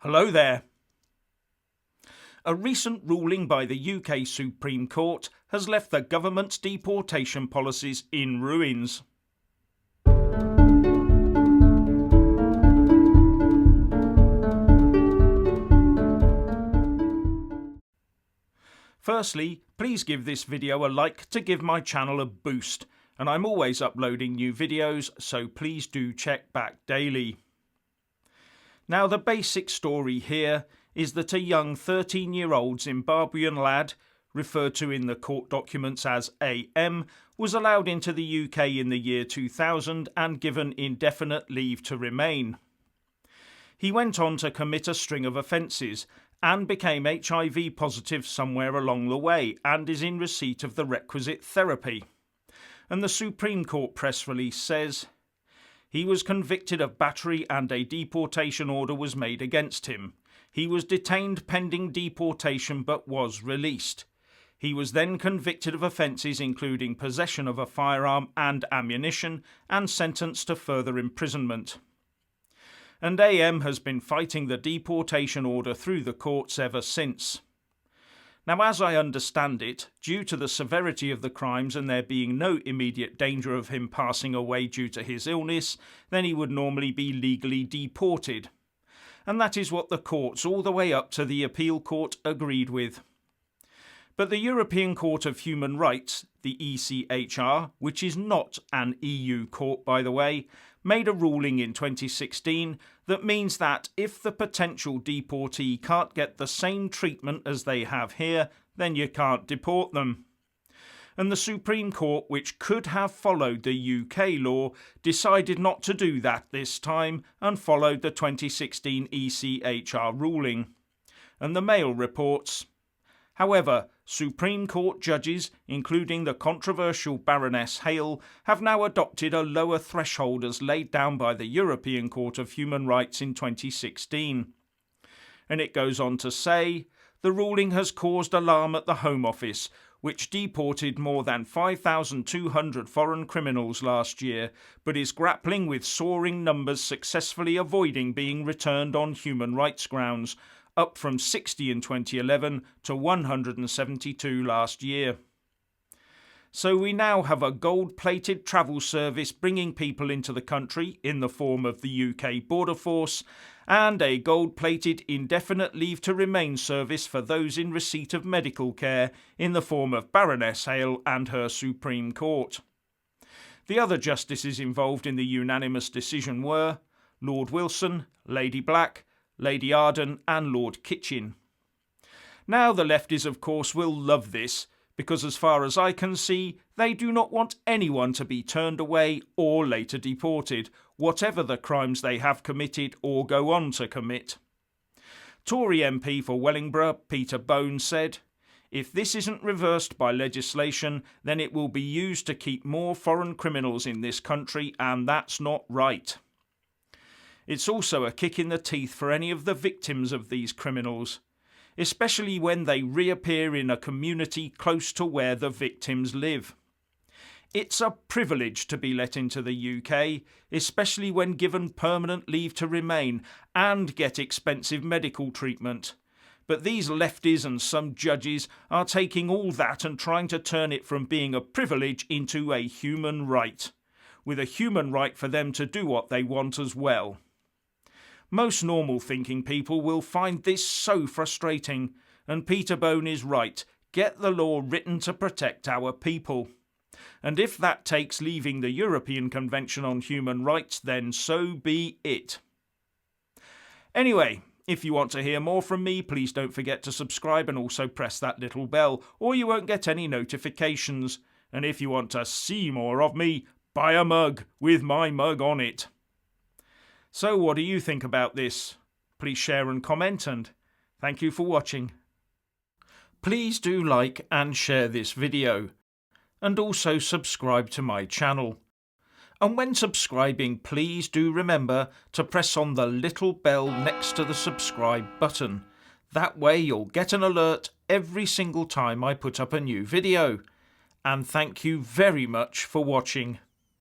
Hello there. A recent ruling by the UK Supreme Court has left the government's deportation policies in ruins. Firstly, please give this video a like to give my channel a boost, and I'm always uploading new videos, so please do check back daily. Now, the basic story here is that a young 13-year-old Zimbabwean lad, referred to in the court documents as AM, was allowed into the UK in the year 2000 and given indefinite leave to remain. He went on to commit a string of offences and became HIV positive somewhere along the way and is in receipt of the requisite therapy. And the Supreme Court press release says, he was convicted of battery and a deportation order was made against him. He was detained pending deportation but was released. He was then convicted of offences including possession of a firearm and ammunition and sentenced to further imprisonment. And AM has been fighting the deportation order through the courts ever since. Now, as I understand it, due to the severity of the crimes and there being no immediate danger of him passing away due to his illness, then he would normally be legally deported. And that is what the courts all the way up to the appeal court agreed with. But the European Court of Human Rights, the ECHR, which is not an EU court by the way, made a ruling in 2016 that means that if the potential deportee can't get the same treatment as they have here, then you can't deport them. And the Supreme Court, which could have followed the UK law, decided not to do that this time and followed the 2016 ECHR ruling. And the Mail reports, however, Supreme Court judges, including the controversial Baroness Hale, have now adopted a lower threshold as laid down by the European Court of Human Rights in 2016. And it goes on to say, the ruling has caused alarm at the Home Office, which deported more than 5,200 foreign criminals last year, but is grappling with soaring numbers successfully avoiding being returned on human rights grounds, up from 60 in 2011 to 172 last year. So we now have a gold-plated travel service bringing people into the country in the form of the UK Border Force, and a gold-plated indefinite leave to remain service for those in receipt of medical care in the form of Baroness Hale and her Supreme Court. The other justices involved in the unanimous decision were Lord Wilson, Lady Black, Lady Arden and Lord Kitchen. Now the lefties of course will love this, because as far as I can see, they do not want anyone to be turned away or later deported, whatever the crimes they have committed or go on to commit. Tory MP for Wellingborough, Peter Bone, said, if this isn't reversed by legislation, then it will be used to keep more foreign criminals in this country, and that's not right. It's also a kick in the teeth for any of the victims of these criminals, especially when they reappear in a community close to where the victims live. It's a privilege to be let into the UK, especially when given permanent leave to remain and get expensive medical treatment. But these lefties and some judges are taking all that and trying to turn it from being a privilege into a human right, with a human right for them to do what they want as well. Most normal thinking people will find this so frustrating, and Peter Bone is right. Get the law written to protect our people. And if that takes leaving the European Convention on Human Rights, then so be it. Anyway, if you want to hear more from me, please don't forget to subscribe and also press that little bell, or you won't get any notifications. And if you want to see more of me, buy a mug with my mug on it. So what do you think about this? Please share and comment, and thank you for watching. Please do like and share this video, and also subscribe to my channel. And when subscribing, please do remember to press on the little bell next to the subscribe button. That way you'll get an alert every single time I put up a new video. And thank you very much for watching.